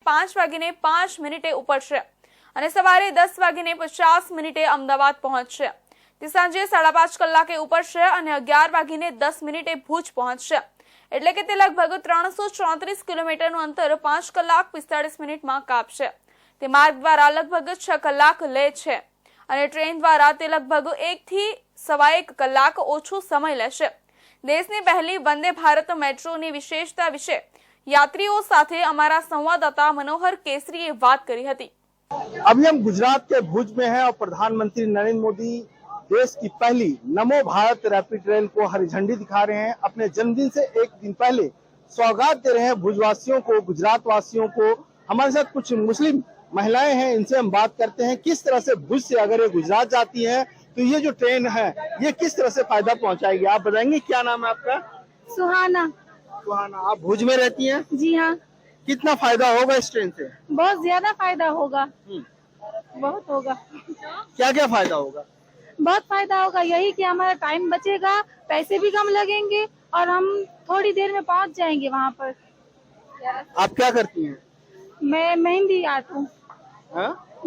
5:05 ઉપડશે અને સવારે 10:50 અમદાવાદ પહોંચશે। તે સાંજે 5:30 કલાકે ઉપડશે અને 11:10 ભુજ પહોંચશે। એટલે કે તે લગભગ 334 કિલોમીટરનું અંતર 5 કલાક 45 મિનિટમાં કાપશે। તે માર્ગ દ્વારા લગભગ 6 કલાક લે છે અને ટ્રેન દ્વારા તે લગભગ 1 થી 1.25 કલાક ઓછો સમય લેશે। દેશની પહેલી વંદે ભારત મેટ્રોની વિશેષતા વિશે यात्रियों साथे हमारा संवाददाता मनोहर केसरीए बात करी हती। अभी हम गुजरात के भुज में हैं और प्रधानमंत्री नरेंद्र मोदी देश की पहली नमो भारत रैपिड ट्रेन को हरी झंडी दिखा रहे हैं। अपने जन्मदिन से एक दिन पहले सौगात दे रहे हैं भुजवासियों को, गुजरात वासियों को। हमारे साथ कुछ मुस्लिम महिलाएं हैं, इनसे हम बात करते हैं किस तरह से भुज से अगर ये गुजरात जाती है तो ये जो ट्रेन है ये किस तरह से फायदा पहुंचाएगी। आप बताएंगे क्या नाम है आपका? सुहाना। सुहाना, आप भुज में रहती हैं? जी हाँ। कितना फायदा होगा इस ट्रेन से? बहुत ज्यादा फायदा होगा। बहुत होगा। क्या क्या फायदा होगा? बहुत फायदा होगा, यही कि हमारा टाइम बचेगा, पैसे भी कम लगेंगे और हम थोड़ी देर में पहुंच जाएंगे वहाँ पर। आप क्या करती हैं? मैं मेहंदी आर्ट हूँ।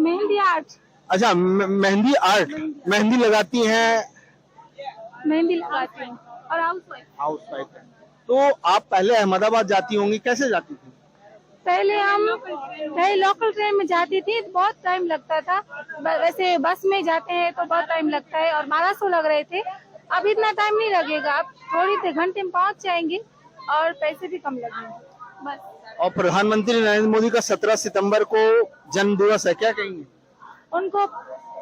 मेहंदी आर्ट। अच्छा, मेहंदी आर्ट, मेहंदी लगाती हैं? मेहंदी लगाती हूँ और हाउस वाइफ है। तो आप पहले अहमदाबाद जाती होंगी, कैसे जाती थी? पहले लोकल ट्रेन में जाती थी, बहुत टाइम लगता था। वैसे बस में जाते हैं तो बहुत टाइम लगता है और 1200 लग रहे थे। अब इतना टाइम नहीं लगेगा, अब थोड़ी देर घंटे में पहुंच जाएंगे और पैसे भी कम लगेंगे बस। और प्रधानमंत्री नरेंद्र मोदी का 17 सितंबर को जन्म दिवस है, क्या कहेंगे? उनको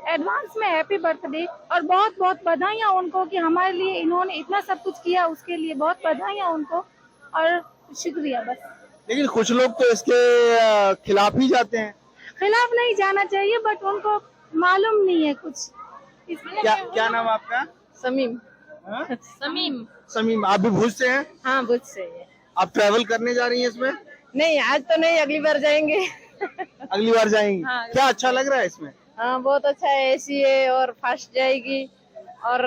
एडवांस में हैप्पी बर्थडे और बहुत बहुत बधाइयाँ उनको कि हमारे लिए इन्होंने इतना सब कुछ किया, उसके लिए बहुत बधाइयाँ उनको और शुक्रिया बस। लेकिन कुछ लोग तो इसके खिलाफ ही जाते हैं। खिलाफ नहीं जाना चाहिए, बट उनको मालूम नहीं है कुछ। क्या नाम आपका? समीम। समीम। समीम, आप भी भुज से हैं? हाँ, भुज से है। आप ट्रैवल करने जा रही हैं इसमें? नहीं, आज तो नहीं, अगली बार जाएंगे। अगली बार जाएंगी। हाँ, क्या अच्छा लग रहा है इसमें? हाँ, बहुत अच्छा है, एसी है और फास्ट जाएगी और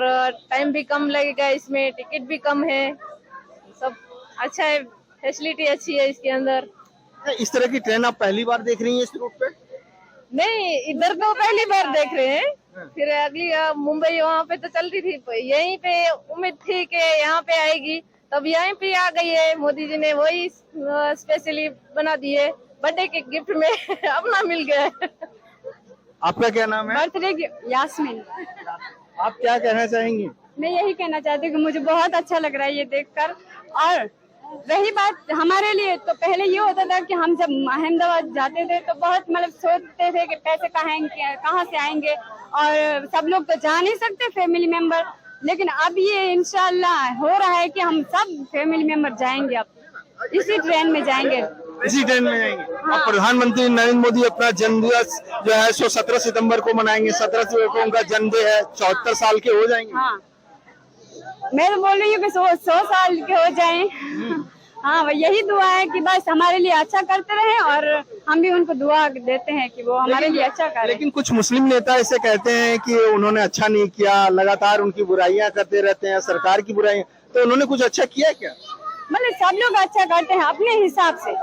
टाइम भी कम लगेगा, इसमें टिकट भी कम है, सब अच्छा है, फैसिलिटी अच्छी है इसके अंदर। इस तरह की ट्रेन आप पहली बार देख रही हैं इस रूट पे? नहीं, इधर तो पहली बार देख रहे हैं, फिर अगली मुंबई वहाँ पे तो चलती थी, यहीं पे उम्मीद थी कि यहाँ पे आएगी, तब यहीं पे आ गई है। मोदी जी ने वही स्पेशली बना दी है, बर्थडे के गिफ्ट में अपना मिल गया। आपका क्या नाम है? बर्थडे यास्मीन। आप क्या कहना चाहेंगी? मैं यही कहना चाहती हूँ कि मुझे बहुत अच्छा लग रहा है ये देखकर। और रही बात हमारे लिए, तो पहले ये होता था कि हम जब अहमदाबाद जाते थे तो बहुत मतलब सोचते थे कि पैसे कहाँ से आएंगे और सब लोग तो जा नहीं सकते फैमिली मेंबर, लेकिन अब ये इंशाल्लाह हो रहा है कि हम सब फैमिली मेंबर जाएंगे, अब इसी ट्रेन में जाएंगे। इसी ट्रेन में जाएंगे। हाँ। और प्रधानमंत्री नरेंद्र मोदी अपना जन्मदिवस जो है 17 सितंबर को मनाएंगे। 17 सितंबर को उनका जन्मदिन है, 74 साल के हो जाएंगे। हाँ, मैं तो बोल रही हूँ कि 100 साल के हो जाएं। हाँ, यही दुआ है कि बस हमारे लिए अच्छा करते रहें और हम भी उनको दुआ देते हैं कि वो हमारे लिए अच्छा करें। लेकिन कुछ मुस्लिम नेता इसे कहते हैं कि उन्होंने अच्छा नहीं किया, लगातार उनकी बुराइयां करते रहते हैं, सरकार की बुराइयां। तो उन्होंने कुछ अच्छा किया क्या? मतलब सब लोग अच्छा करते हैं अपने हिसाब से।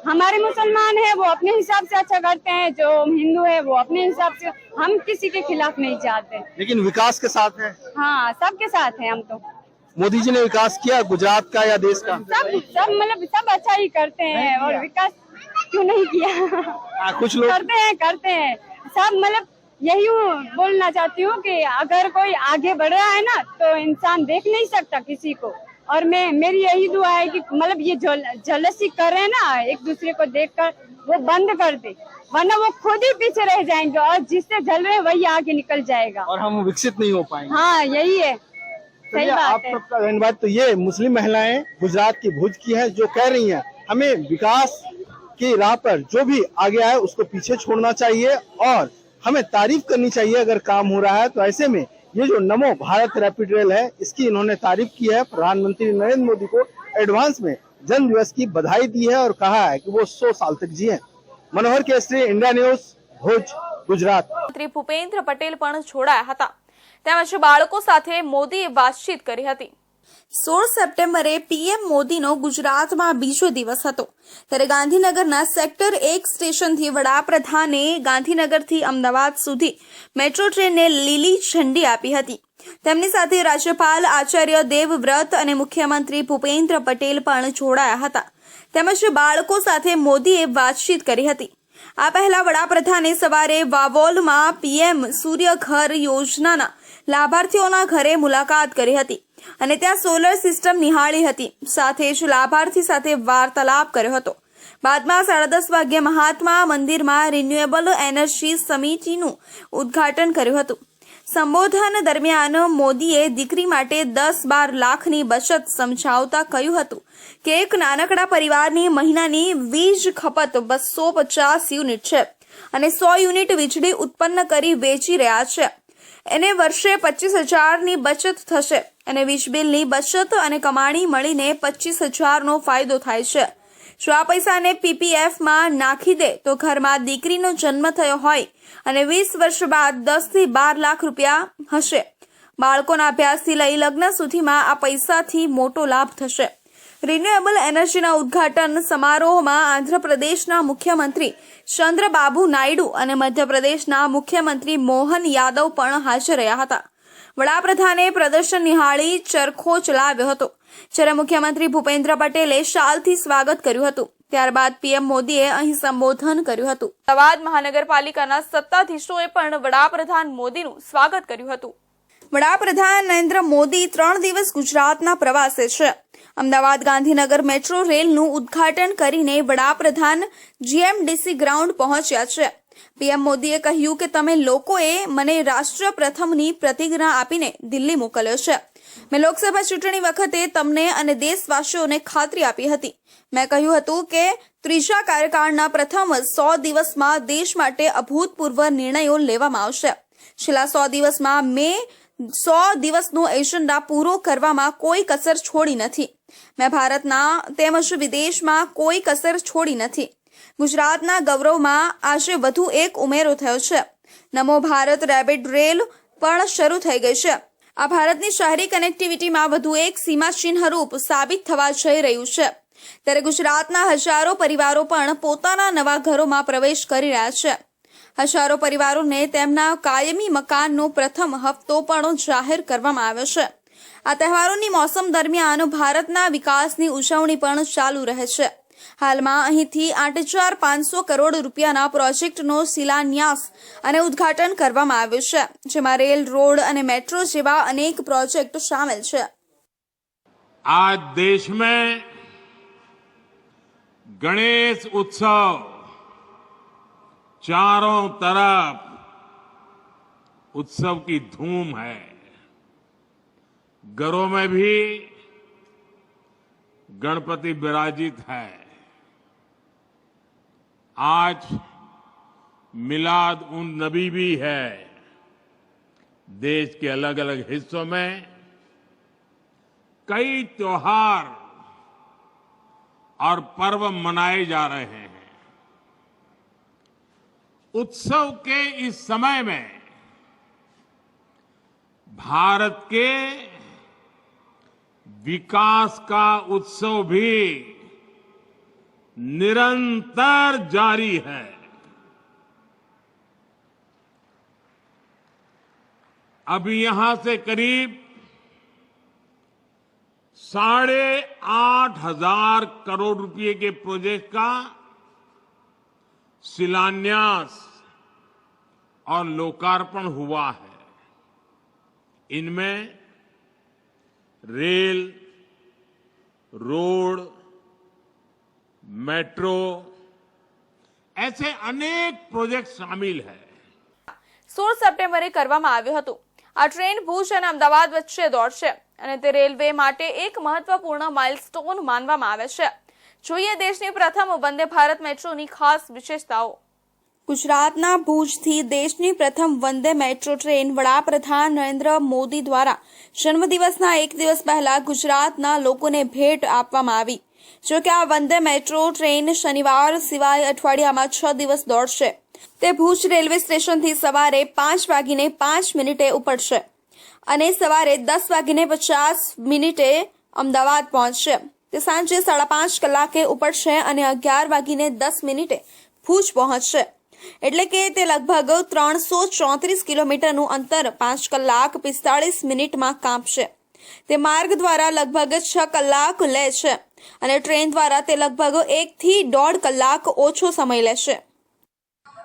हमारे मुसलमान है वो अपने हिसाब से अच्छा करते हैं, जो हिंदू है वो अपने हिसाब से। हम किसी के खिलाफ नहीं जाते, लेकिन विकास के साथ है। हाँ, सबके साथ है हम तो। मोदी जी ने विकास किया गुजरात का या देश का? सब मतलब सब अच्छा ही करते हैं और विकास क्यों नहीं किया? कुछ लोग करते हैं सब। मतलब यही बोलना चाहती हूँ कि अगर कोई आगे बढ़ रहा है ना तो इंसान देख नहीं सकता किसी को। और मेरी यही दुआ है कि मतलब ये जलसी कर रहे हैं ना एक दूसरे को देखकर, वो बंद कर दे, वरना वो खुद ही पीछे रह जाएंगे और जिससे जल रहे हैं वही आगे निकल जाएगा और हम विकसित नहीं हो पाएंगे। हाँ, यही है, सही बात है। आपका धन्यवाद। तो ये मुस्लिम महिलाएं गुजरात की भुज की हैं जो कह रही हैं हमें विकास की राह पर जो भी आगे आए उसको पीछे छोड़ना चाहिए और हमें तारीफ करनी चाहिए अगर काम हो रहा है। तो ऐसे में ये जो नमो भारत रैपिड रेल है इसकी इन्होंने तारीफ की है। प्रधानमंत्री नरेंद्र मोदी को एडवांस में जन्म दिवस की बधाई दी है और कहा है कि वो 100 साल तक जिए। मनोहर केसरी, इंडिया न्यूज, भुज, गुजरात। मंत्री भूपेन्द्र पटेल પણ જોડાયા હતા, તેમજ બાળકો સાથે મોદીએ વાતચીત કરી હતી। 16 સપ્ટેમ્બરે પીએમ મોદીનો ગુજરાતમાં બીજો દિવસ હતો ત્યારે ગાંધીનગરના સેક્ટર 1 સ્ટેશનથી વડાપ્રધાને ગાંધીનગરથી અમદાવાદ સુધી મેટ્રો ટ્રેનને લીલી ઝંડી આપી હતી. તેમની સાથે રાજ્યપાલ આચાર્ય દેવવ્રત અને મુખ્યમંત્રી ભૂપેન્દ્ર પટેલ પણ જોડાયા હતા. તેમજ બાળકો સાથે મોદીએ વાતચીત કરી હતી. આ પહેલા વડાપ્રધાને સવારે વાવોલમાં પીએમ સૂર્ય ઘર યોજનાના લાભાર્થીઓના ઘરે મુલાકાત કરી હતી અને ત્યાં સોલર સિસ્ટમ નિહાળી હતી. સાથે જ લાભાર્થી સાથે વાર્તાલાપ કર્યો હતો. બાદમાં 10:30 વાગ્યે મહાત્મા મંદિરમાં રિન્યુએબલ એનર્જી સમિતિનું ઉદ્ઘાટન કર્યું હતું. સંબોધન દરમિયાન મોદીએ દીકરી માટે 10-12 લાખની બચત સમજાવતા કહ્યું હતું કે એક નાનકડા પરિવારની મહિનાની વીજ ખપત 250 યુનિટ છે અને 100 યુનિટ વીજળી ઉત્પન્ન કરી વેચી રહ્યા છે. એને વર્ષે 25,000ની બચત થશે અને વીજ બિલની બચત અને કમાણી મળીને 25,000નો ફાયદો થાય છે. જો આ પૈસાને પીપીએફમાં નાખી દે તો ઘરમાં દીકરીનો જન્મ થયો હોય અને 20 વર્ષ બાદ 10 થી 12 લાખ રૂપિયા હશે. બાળકોના અભ્યાસથી લઈ લગ્ન સુધીમાં આ પૈસાથી મોટો લાભ થશે. રિન્યુએબલ એનર્જીના ઉદ્ઘાટન સમારોહમાં આંધ્રપ્રદેશના મુખ્યમંત્રી ચંદ્રબાબુ નાયડુ અને મધ્યપ્રદેશના મુખ્યમંત્રી મોહન યાદવ પણ હાજર રહ્યા હતા. વડાપ્રધાને પ્રદર્શન નિહાળી ચરખો ચલાવ્યો હતો જ્યારે મુખ્યમંત્રી ભૂપેન્દ્ર પટેલે શાલથી સ્વાગત કર્યું હતું. ત્યારબાદ પીએમ મોદીએ અહીં સંબોધન કર્યું હતું. અમદાવાદ મહાનગરપાલિકાના સત્તાધીશોએ પણ વડાપ્રધાન મોદીનું સ્વાગત કર્યું હતું. વડાપ્રધાન નરેન્દ્ર મોદી 3 દિવસ ગુજરાતના પ્રવાસે છે. અમદાવાદ ગાંધીનગર મેટ્રો રેલનું ઉદ્ઘાટન કરીને વડાપ્રધાન જીએમડીસી ગ્રાઉન્ડ પહોંચ્યા છે. પીએમ મોદીએ કહ્યું કે તમે લોકોએ મને રાષ્ટ્ર પ્રથમની પ્રતિજ્ઞા આપીને દિલ્હી મોકલ્યો છે. મેં લોકસભા ચૂંટણી વખતે તમને અને દેશવાસીઓને ખાતરી આપી હતી. મેં કહ્યું હતું કે ત્રીજા કાર્યકાળના પ્રથમ 100 દિવસમાં દેશ માટે અભૂતપૂર્વ નિર્ણયો લેવામાં આવશે. છેલ્લા 100 દિવસમાં મેં 100 દિવસનો એજન્ડા પૂરો કરવામાં કોઈ કસર છોડી નથી. મેં ભારતના તેમજ વિદેશમાં કોઈ કસર છોડી નથી. ગુજરાતના ગૌરવમાં આજે વધુ એક ઉમેરો થયો છે. નમો ભારત રેપિડ રેલ પણ શરૂ થઈ ગઈ છે. આ ભારતની શહેરી કનેક્ટિવિટીમાં વધુ એક સીમાચિહ્નરૂપ સાબિત થવા જઈ રહ્યું છે. ત્યારે ગુજરાતના હજારો પરિવારો પણ પોતાના નવા ઘરોમાં પ્રવેશ કરી રહ્યા છે. હજારો પરિવારોને તેમના કાયમી મકાનનો પ્રથમ હપ્તો પણ જાહેર કરવામાં આવ્યો છે. આ તહેવારોની મોસમ દરમિયાન ભારતના વિકાસની ઉજવણી પણ ચાલુ રહે છે. હાલમાં અહીંથી 8,500 કરોડ રૂપિયાના પ્રોજેક્ટનો શિલાન્યાસ અને ઉદ્ઘાટન કરવામાં આવ્યું છે, જેમાં રેલ, રોડ અને મેટ્રો જેવા અનેક પ્રોજેક્ટ શામેલ છે. आज देश में गणेश उत्सव चारों तरफ उत्सव की धूम है. घरों में भी गणपति विराजित है. आज मिलाद उन नबी भी है. देश के अलग अलग हिस्सों में कई त्योहार और पर्व मनाए जा रहे हैं. उत्सव के इस समय में भारत के विकास का उत्सव भी निरंतर जारी है. अभी यहां से करीब 8,500 करोड़ रुपए के प्रोजेक्ट का शिलान्यास और लोकार्पण हुआ है. इनमें रेल, रोड, मेट्रो ऐसे अनेक प्रोजेक्ट शामिल है. 16 સપ્ટેમ્બરે કરવામાં આવ્યું હતું. આ ટ્રેન ભુજ અને અમદાવાદ વચ્ચે દોડશે અને તે રેલવે માટે એક મહત્વપૂર્ણ માઇલસ્ટોન માનવામાં આવે છે. જોઈએ દેશની પ્રથમ વંદે ભારત મેટ્રોની ખાસ વિશેષતાઓ. ગુજરાતના ભુજથી દેશની પ્રથમ વંદે મેટ્રો ટ્રેન વડાપ્રધાન નરેન્દ્ર મોદી દ્વારા જન્મદિવસના એક દિવસ પહેલા ગુજરાતના લોકોને ભેટ આપવામાં આવી. જો કે આ વંદે મેટ્રો ટ્રેન શનિવાર સિવાય અઠવાડિયામાં 6 દિવસ દોડશે. તે ભુજ રેલવે સ્ટેશનથી સવારે 5:05 ઉપડશે. અને સવારે 10:50 અમદાવાદ પહોંચશે. તે સાંજે 5:30 કલાકે ઉપડશે અને 11:10 ભુજ પહોંચશે. એટલે કે તે લગભગ 334 કિલોમીટરનું અંતર 5 કલાક 45 મિનિટમાં કાપશે. તે માર્ગ દ્વારા લગભગ 6 કલાક લે છે અને ટ્રેન દ્વારા તે લગભગ 1 થી 1.5 કલાક ઓછો સમય લેશે.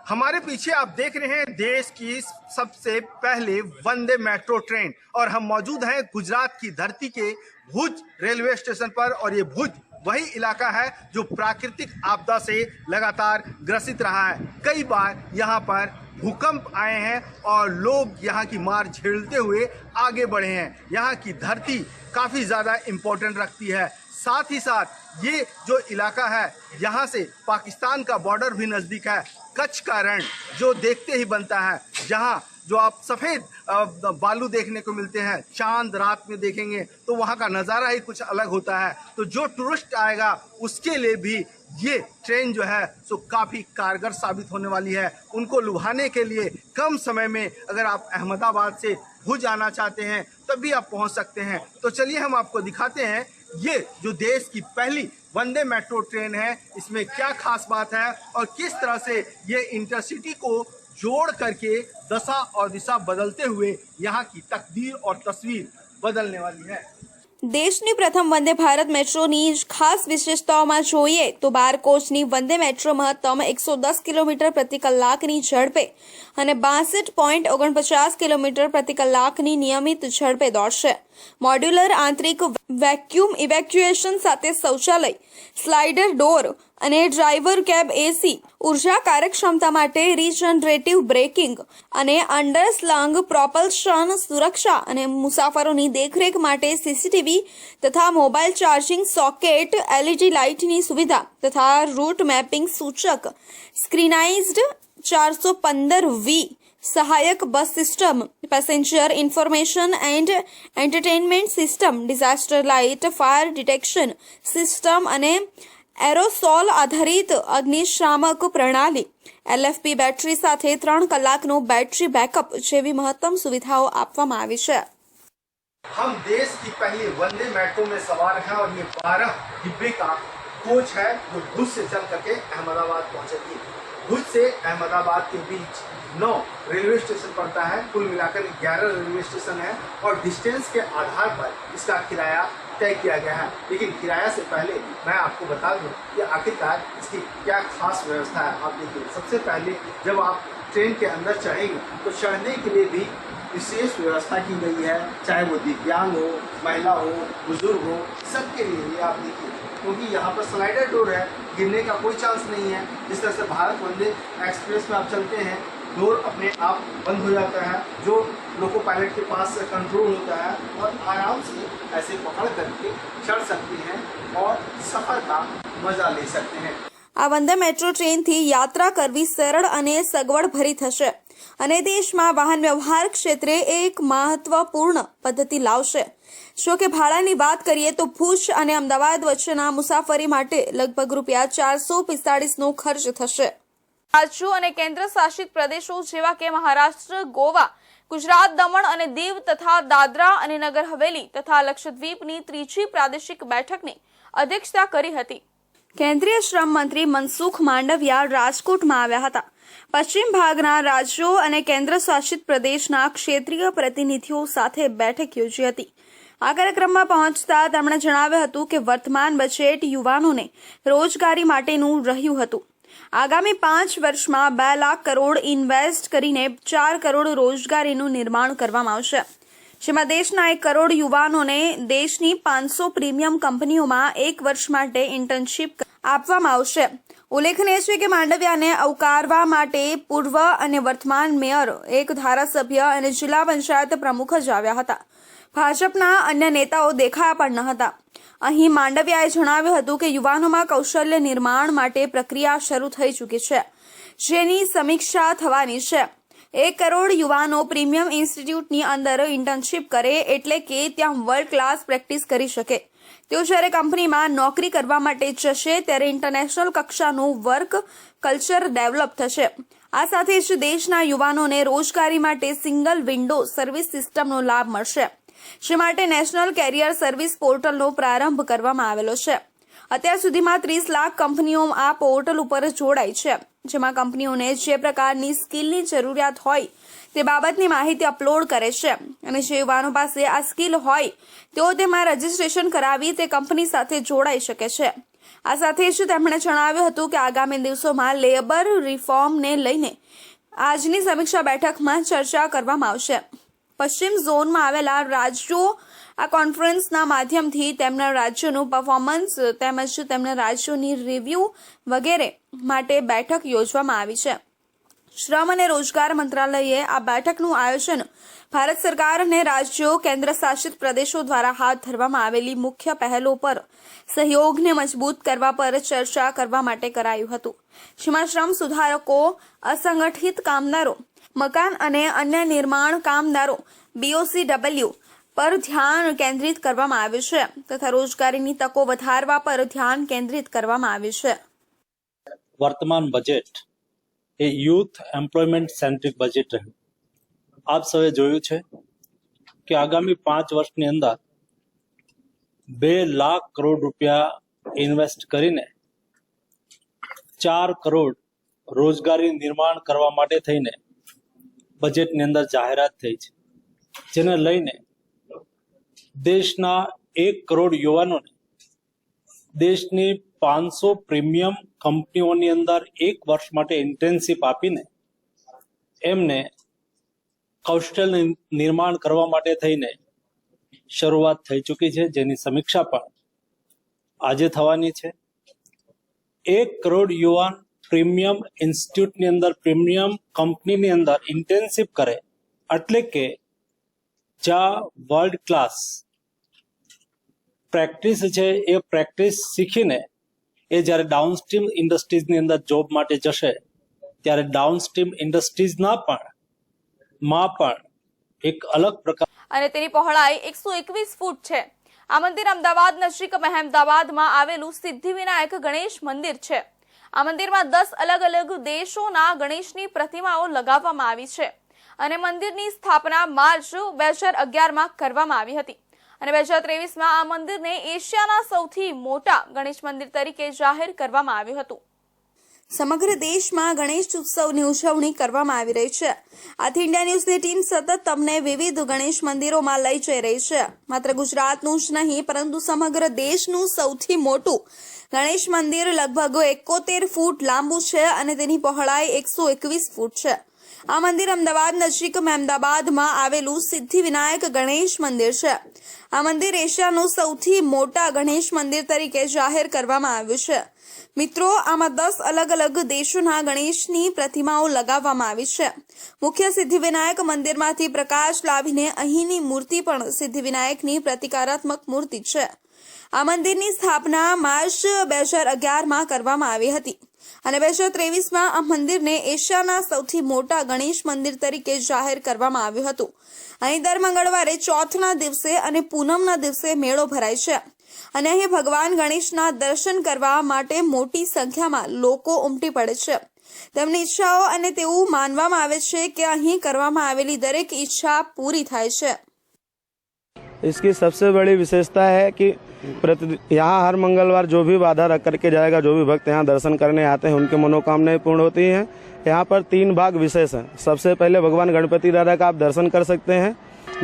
हमारे पीछे आप देख रहे हैं देश की सबसे पहले वंदे मेट्रो ट्रेन और हम मौजूद हैं गुजरात की धरती के भुज रेलवे स्टेशन पर और ये भुज वही इलाका है जो प्राकृतिक आपदा से लगातार ग्रसित रहा है. कई बार यहाँ पर भूकंप आए हैं और लोग यहाँ की मार झेलते हुए आगे बढ़े हैं. यहाँ की धरती काफ़ी ज़्यादा इम्पोर्टेंट रखती है. साथ ही साथ ये जो इलाका है यहाँ से पाकिस्तान का बॉर्डर भी नज़दीक है. कच्छ का रण जो देखते ही बनता है, जहाँ जो आप सफ़ेद बालू देखने को मिलते हैं, चांद रात में देखेंगे तो वहाँ का नज़ारा ही कुछ अलग होता है. तो जो टूरिस्ट आएगा उसके लिए भी ये ट्रेन जो है सो काफ़ी कारगर साबित होने वाली है. उनको लुभाने के लिए कम समय में अगर आप अहमदाबाद से भुज आना चाहते हैं तब भी आप पहुँच सकते हैं. तो चलिए हम आपको दिखाते हैं ये जो देश की पहली वंदे मेट्रो ट्रेन है, इसमें क्या खास बात है और किस तरह से ये इंटरसिटी को जोड़ करके दशा और दिशा बदलते हुए यहाँ की तकदीर और तस्वीर बदलने वाली है. દેશની પ્રથમ વંદે ભારત મેટ્રોની ખાસ વિશેષતાઓમાં જોઈએ તો 12 કોચની વંદે મેટ્રો મહત્તમ 110 કિલોમીટર પ્રતિ કલાકની ઝડપે અને 62.49 કિલોમીટર પ્રતિ કલાકની નિયમિત ઝડપે દોડશે. મોડ્યુલર આંતરિક વેક્યુમ ઇવેક્યુએશન સાથે શૌચાલય, સ્લાઇડર ડોર અને ડ્રાઈવર કેબ એસી, ઉર્જા કાર્યક્ષમતા માટે રીજનરેટિવ બ્રેકિંગ અને અંડરસ્લંગ પ્રોપલ્શન, સુરક્ષા અને મુસાફરોની દેખરેખ માટે સીસીટીવી તથા મોબાઈલ ચાર્જિંગ સોકેટ, એલઈડી લાઇટની સુવિધા તથા રૂટ મેપિંગ સૂચક, સ્ક્રીનાઇઝ્ડ 415V સહાયક bus system, passenger information and entertainment system, disaster light, fire detection system અને એરોસોલ આધારિત અગ્નિશામક પ્રણાલી, LFP બેટરી સાથે 3 કલાકનો બેટરી બેકઅપ જેવી મહત્તમ સુવિધાઓ આપવામાં આવી છે. हम देश की पहली वंदे मेट्रो में सवार हैं और ये 12 डिब्बे का कोच है जो भुज से चल करके अहमदाबाद पहुंचेगी. भुज से अहमदाबाद के बीच 9 रेलवे स्टेशन पड़ता है. कुल मिलाकर 11 रेलवे स्टेशन है और डिस्टेंस के आधार पर इसका किराया तय किया गया है. लेकिन किराया से पहले मैं आपको बता दूं कि आखिरकार इसकी क्या खास व्यवस्था है. आप देखिए, सबसे पहले जब आप ट्रेन के अंदर चढ़ेंगे तो चढ़ने के लिए भी विशेष व्यवस्था की गई है, चाहे वो दिव्यांग हो, महिला हो, बुजुर्ग हो, सबके लिए. ये आप देखिए, क्योंकि यहाँ पर स्लाइडर डोर है, गिरने का कोई चांस नहीं है. जिस तरह से भारत वंदे एक्सप्रेस में आप चलते हैं, डोर अपने आप बंद हो जाता है, जो लोको पायलट के पास कंट्रोल होता है और आराम से ऐसे पकड़ करके चढ़ सकते हैं और सफर का मजा ले सकते हैं. આ વંદે મેટ્રો ટ્રેનથી યાત્રા કરવી સરળ અને સગવડભરી થશે અને દેશમાં વાહન વ્યવહાર ક્ષેત્રે એક મહત્વપૂર્ણ પદ્ધતિ લાવશે. જો કે ભાડાની વાત કરીએ તો ભુજ અને અમદાવાદ વચ્ચેના મુસાફરી માટે લગભગ ₹445નો ખર્ચ થશે. રાજ્યો અને કેન્દ્ર શાસિત પ્રદેશો જેવા કે મહારાષ્ટ્ર, ગોવા, ગુજરાત, દમણ અને દીવ તથા દાદરા અને નગર હવેલી તથા લક્ષદ્વીપની ત્રીજી પ્રાદેશિક બેઠકની અધ્યક્ષતા કરી હતી. કેન્દ્રીય શ્રમ મંત્રી મનસુખ માંડવિયા રાજકોટમાં આવ્યા હતા. પશ્ચિમ ભાગના રાજ્યો અને કેન્દ્ર શાસિત પ્રદેશના ક્ષેત્રીય પ્રતિનિધિઓ સાથે બેઠક યોજી હતી. આ કાર્યક્રમમાં પહોંચતા તેમણે જણાવ્યું હતું કે વર્તમાન બજેટ યુવાનોને રોજગારી માટેનું રહ્યું હતું. આગામી 5 વર્ષમાં 2 લાખ કરોડ ઇન્વેસ્ટ કરીને 4 કરોડ રોજગારીનું નિર્માણ કરવામાં આવશે, જેમાં દેશના 1 કરોડ યુવાનોને દેશની 500 પ્રીમિયમ કંપનીઓમાં 1 વર્ષ માટે ઇન્ટર્નશીપ આપવામાં આવશે. ઉલ્લેખનીય છે કે માંડવિયાને આવકારવા માટે પૂર્વ અને વર્તમાન મેયર, એક ધારાસભ્ય અને જિલ્લા પંચાયત પ્રમુખ જ આવ્યા હતા. ભાજપના અન્ય નેતાઓ દેખાયા પણ ન હતા. અહીં માંડવિયાએ જણાવ્યું હતું કે યુવાનોમાં કૌશલ્ય નિર્માણ માટે પ્રક્રિયા શરૂ થઈ ચૂકી છે, જેની સમીક્ષા થવાની છે. 1 કરોડ યુવાનો પ્રીમિયમ ઇન્સ્ટિટ્યૂટની અંદર ઇન્ટર્નશીપ કરે એટલે કે ત્યાં વર્લ્ડ ક્લાસ પ્રેક્ટિસ કરી શકે. તેઓ જ્યારે કંપનીમાં નોકરી કરવા માટે જશે ત્યારે ઇન્ટરનેશનલ કક્ષાનું વર્ક કલ્ચર ડેવલપ થશે. આ સાથે જ દેશના યુવાનોને રોજગારી માટે સિંગલ વિન્ડો સર્વિસ સિસ્ટમનો લાભ મળશે, જે માટે નેશનલ કેરિયર સર્વિસ પોર્ટલનો પ્રારંભ કરવામાં આવેલો છે. અત્યાર સુધીમાં 30 લાખ કંપનીઓ આ પોર્ટલ ઉપર જોડાઈ છે, જેમાં કંપનીઓને જે પ્રકારની સ્કિલની જરૂરિયાત હોય તે બાબતની માહિતી અપલોડ કરે છે અને જે યુવાનો પાસે આ સ્કિલ હોય તેઓ તેમાં રજીસ્ટ્રેશન કરાવી તે કંપની સાથે જોડાઈ શકે છે. આ સાથે જ તેમણે જણાવ્યું હતું કે આગામી દિવસોમાં લેબર રિફોર્મને લઈને આજની સમીક્ષા બેઠકમાં ચર્ચા કરવામાં આવશે. પશ્ચિમ ઝોનમાં આવેલા રાજ્યો આ કોન્ફરન્સના માધ્યમથી તેમના રાજ્યોનું પરફોર્મન્સ તેમજ તેમના રાજ્યોની રિવ્યૂ વગેરે માટે બેઠક યોજવામાં આવી છે. શ્રમ અને રોજગાર મંત્રાલયે આ બેઠકનું આયોજન ભારત સરકાર અને રાજ્યો કેન્દ્ર શાસિત પ્રદેશો દ્વારા હાથ ધરવામાં આવેલી મુખ્ય પહેલો પર સહયોગને મજબૂત કરવા પર ચર્ચા કરવા માટે કરાયું હતું, જેમાં શ્રમ સુધારકો, અસંગઠિત કામદારો, મકાન અને અન્ય નિર્માણ કામદારો BOCW પર ધ્યાન કેન્દ્રિત કરવામાં આવ્યું છે તથા રોજગારીની તકો વધારવા પર ધ્યાન કેન્દ્રિત કરવામાં આવ્યું છે. વર્તમાન બજેટ એ યુથ એમ્પ્લોયમેન્ટ સેન્ટ્રિક બજેટ રહ્યું. આપ સૌએ જોયું છે કે આગામી 5 વર્ષની અંદર 2 લાખ કરોડ રૂપિયા ઇન્વેસ્ટ કરીને 4 કરોડ રોજગારી નિર્માણ કરવા માટે થઈને બજેટની અંદર જાહેરાત થઈ છે, જેને લઈને દેશના 1 કરોડ યુવાનોને દેશની 500 પ્રીમિયમ કંપનીઓની અંદર 1 વર્ષ માટે ઇન્ટર્નશીપ આપીને એમને કૌશલ્ય નિર્માણ કરવા માટે થઈને શરૂઆત થઈ ચૂકી છે, જેની સમીક્ષા પણ આજે થવાની છે. 1 કરોડ યુવાન પ્રીમિયમ ઇન્સ્ટિટ્યૂટની અંદર, પ્રીમિયમ કંપનીની અંદર ઇન્ટર્નશીપ કરે એટલે કે જ્યાં વર્લ્ડ ક્લાસ પ્રેક્ટિસ છે એ પ્રેક્ટિસ શીખીને એ જ્યારે ડાઉનસ્ટ્રીમ ઇન્ડસ્ટ્રીઝની અંદર જોબ માટે જશે ત્યારે ડાઉનસ્ટ્રીમ ઇન્ડસ્ટ્રીઝના પણ એક અલગ પ્રકાર અને તેની પહોળાઈ 121 ફૂટ છે. આ મંદિર અમદાવાદ નજીક મહેમદાબાદમાં આવેલું સિદ્ધિવિનાયક ગણેશ મંદિર છે. આ મંદિરમાં 10 અલગ અલગ દેશોના ગણેશની પ્રતિમાઓ લગાવવામાં આવી છે અને મંદિરની સ્થાપના માર્ચ 2011માં કરવામાં આવી હતી અને 2023માં આ મંદિરને એશિયાના સૌથી મોટા ગણેશ મંદિર તરીકે જાહેર કરવામાં આવ્યું હતું. સમગ્ર દેશમાં ગણેશ ઉત્સવની ઉજવણી કરવામાં આવી રહી છે. આથી ઇન્ડિયા ન્યૂઝની ટીમ સતત તમને વિવિધ ગણેશ મંદિરોમાં લઈ જઈ રહી છે. માત્ર ગુજરાતનું જ નહીં પરંતુ સમગ્ર દેશનું સૌથી મોટું ગણેશ મંદિર લગભગ 71 ફૂટ લાંબુ છે અને તેની પહોળાઈ 121 ફૂટ છે. આ મંદિર અમદાવાદ નજીક મહેમદાબાદમાં આવેલું સિદ્ધિવિનાયક ગણેશ મંદિર છે. આ મંદિર એશિયાનું સૌથી મોટા ગણેશ મંદિર તરીકે જાહેર કરવામાં આવ્યું છે. મિત્રો, આમાં 10 અલગ અલગ દેશોના ગણેશની પ્રતિમાઓ લગાવવામાં આવી છે. મુખ્ય સિદ્ધિવિનાયક મંદિરમાંથી પ્રકાશ લાવીને અહીંની મૂર્તિ પણ સિદ્ધિવિનાયકની પ્રતિકારાત્મક મૂર્તિ છે. આ મંદિરની સ્થાપના માર્ચ 2011માં કરવામાં આવી હતી અને 2023માં આ મંદિરને એશિયાના સૌથી મોટા ગણેશ મંદિર તરીકે જાહેર કરવામાં આવ્યું હતું. અહીં દર મંગળવારે ચોથના દિવસે અને પૂનમના દિવસે મેળો ભરાય છે અને અહીં ભગવાન ગણેશના દર્શન કરવા માટે મોટી સંખ્યામાં લોકો ઉમટી પડે છે. તેમની ઈચ્છાઓ અને તેવું માનવામાં આવે છે કે અહીં કરવામાં આવેલી દરેક ઈચ્છા પૂરી થાય છે. इसकी सबसे बड़ी विशेषता है कि यहाँ हर मंगलवार जो भी बाधा रख करके जाएगा, जो भी भक्त यहाँ दर्शन करने आते हैं उनकी मनोकामनाएं पूर्ण होती हैं. यहाँ पर 3 भाग विशेष हैं. सबसे पहले भगवान गणपति दादा का आप दर्शन कर सकते हैं,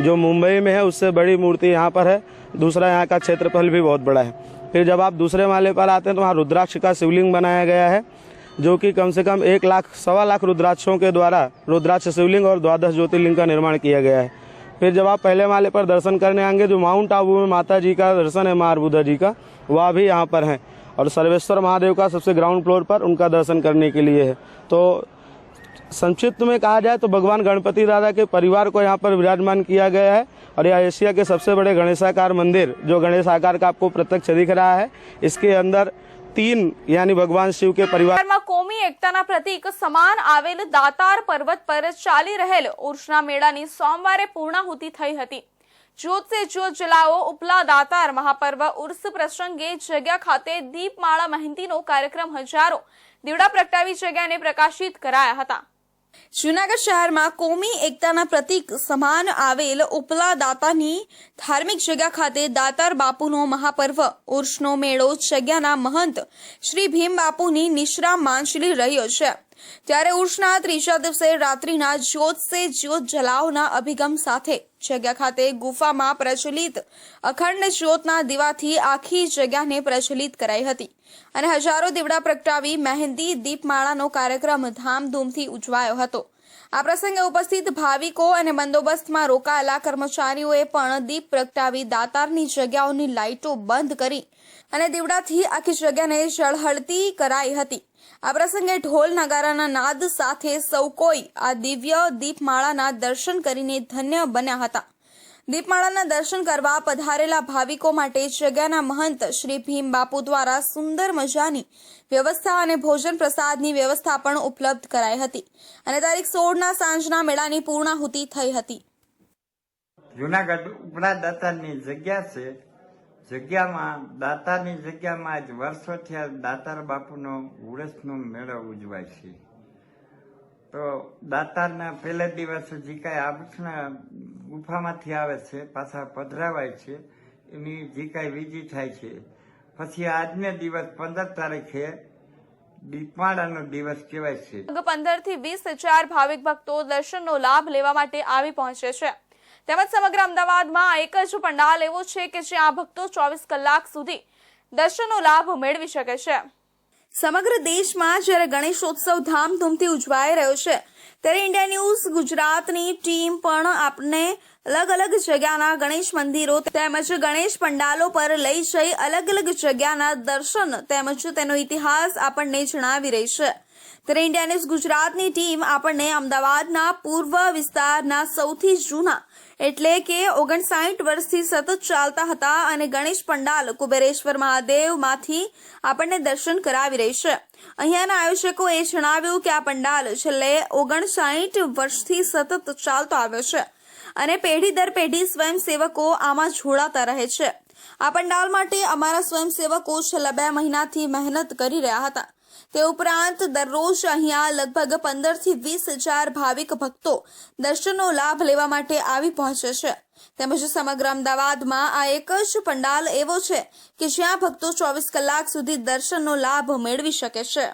जो मुंबई में है उससे बड़ी मूर्ति यहाँ पर है. दूसरा, यहाँ का क्षेत्रफल भी बहुत बड़ा है. फिर जब आप दूसरे माले पर आते हैं तो वहाँ रुद्राक्ष का शिवलिंग बनाया गया है, जो कि कम से कम 1 लाख सवा लाख रुद्राक्षों के द्वारा रुद्राक्ष शिवलिंग और 12 ज्योतिर्लिंग का निर्माण किया गया है. फिर जब आप पहले माले पर दर्शन करने आएंगे, जो माउंट आबू में माता जी का दर्शन है, माँ अर्बुदा जी का, वह भी यहाँ पर है. और सर्वेश्वर महादेव का सबसे ग्राउंड फ्लोर पर उनका दर्शन करने के लिए है. तो संक्षिप्त में कहा जाए तो भगवान गणपति दादा के परिवार को यहाँ पर विराजमान किया गया है. और यह एशिया के सबसे बड़े गणेशाकार मंदिर, जो गणेश आकार का आपको प्रत्यक्ष दिख रहा है, इसके अंदर 3 यानी भगवान शिव के परिवार કોમી એકતાના પ્રતીક સમાન આવેલ દાતાર પર્વત પર ચાલી રહેલ ઉર્સના મેળાની સોમવારે પૂર્ણાહુતિ થઈ હતી. જ્યોત સે જ્યોત જલાવો ઉપલા દાતાર મહાપર્વ ઉર્સ પ્રસંગે જગ્યા ખાતે દીપમાળા મહેંદીનો કાર્યક્રમ હજારો દીવડા પ્રગટાવી જગ્યાને પ્રકાશિત કરાયા હતા. જૂનાગઢ શહેરમાં કોમી એકતાના પ્રતીક સમાન આવેલ ઉપલા દાતાની ધાર્મિક જગ્યા ખાતે દાતાર બાપુનો મહાપર્વ ઉર્ષનો મેળો જગ્યાના મહંત શ્રી ભીમ બાપુની નિશ્રામ માનશીલી રહ્યો છે। ત્યારે ઉર્ષના ત્રીજા દિવસે રાત્રિના જ્યોત સે જ્યોત જલાવના અભિગમ સાથે જગ્યા ખાતે ગુફામાં પ્રજ્વલિત અખંડ જ્યોતના દીવાથી આખી જગ્યાને પ્રજ્વલિત કરાઈ હતી અને હજારો દીવડા પ્રગટાવી મહેંદી દીપમાળાનો કાર્યક્રમ ધામધૂમથી ઉજવાયો હતો। આ પ્રસંગે ઉપસ્થિત ભાવિકો અને બંદોબસ્તમાં રોકાયેલા કર્મચારીઓએ પણ દીપ પ્રગટાવી દાતારની જગ્યાઓની લાઇટો બંધ કરી અને દીવડાથી આખી જગ્યાને ઝળહળતી કરાઈ હતી। આ પ્રસંગે ઢોલ નગારાના નાદ સાથે સૌ કોઈ આ દિવ્ય દીપમાળાના દર્શન કરીને ધન્ય બન્યા હતા। દીપમાળાના દર્શન કરવા પધારેલા ભાવિકો માટે જગ્યાના મહંત શ્રી ભીમ બાપુ દ્વારા સુંદર મજાની વ્યવસ્થા અને ભોજન પ્રસાદની વ્યવસ્થા પણ ઉપલબ્ધ કરાઈ હતી અને તારીખ 16ના સાંજના મેળાની પૂર્ણાહુતિ થઈ હતી। જૂનાગઢ ઉપલા દાતારની જગ્યા છે। જગ્યામાં દાતારની જગ્યામાં જ વર્ષોથી આ દાતાર બાપુનો ઉરસનો મેળો ઉજવાય છે। તો દાતારના પહેલા દિવસે જે કાંઈ આભૂષણ ગુફામાંથી આવે છે પાછા પધરાવાય છે એની જે કાંઈ વિધિ થાય છે। પછી આજનો દિવસ 15 તારીખે દીપમાળાનો દિવસ કહેવાય છે। 15 થી 20 હજાર ભાવિક ભક્તો દર્શનનો લાભ લેવા માટે આવી પહોંચે છે। તેમજ સમગ્ર અમદાવાદમાં એક જ પંડાલ એવો છે કે જ્યાં ભક્તો 24 કલાક સુધી દર્શનનો લાભ મેળવી શકે છે। સમગ્ર દેશમાં જ્યારે ગણેશોત્સવ ધામધૂમથી ઉજવાઈ રહ્યો છે ત્યારે ઇન્ડિયા ન્યૂઝ ગુજરાતની ટીમ પણ આપને અલગ અલગ જગ્યાના ગણેશ મંદિરો તેમજ ગણેશ પંડાલો પર લઈ જઈ અલગ અલગ જગ્યાના દર્શન તેમજ તેનો ઇતિહાસ આપણને જણાવી રહી છે। ત્યારે ઇન્ડિયા ન્યૂઝ ગુજરાતની ટીમ આપણને અમદાવાદના પૂર્વ વિસ્તારના સૌથી જૂના એટલે કે 59 વર્ષથી સતત ચાલતા હતા અને ગણેશ પંડાલ કુબેરેશ્વર મહાદેવમાંથી આપણને દર્શન કરાવી રહી છે। અહીંયાના આયોજકોએ જણાવ્યું કે આ પંડાલ છેલ્લે 59 વર્ષથી સતત ચાલતો આવ્યો છે અને પેઢી દર પેઢી સ્વયંસેવકો આમાં જોડાતા રહે છે। આ પંડાલ માટે અમારા સ્વયંસેવકો છેલ્લા 2 મહિનાથી મહેનત કરી રહ્યા હતા। તે ઉપરાંત દરરોજ અહીંયા લગભગ 15 થી 20 હજાર ભાવિક ભક્તો દર્શનનો લાભ લેવા માટે આવી પહોંચે છે। તેમજ સમગ્ર અમદાવાદમાં આ એક જ પંડાલ એવો છે કે જ્યાં ભક્તો 24 કલાક સુધી દર્શનનો લાભ મેળવી શકે છે।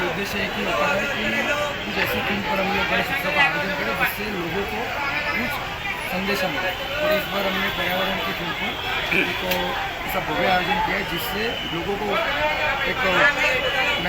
उद्देश्य एक ही होता है कि जैसे थीम पर हम लोग गणेश उत्सव का आयोजन करें जिससे लोगों को कुछ संदेश मिले। और इस बार हमने पर्यावरण की थीम पर एक ऐसा भव्य आयोजन किया है जिससे लोगों को एक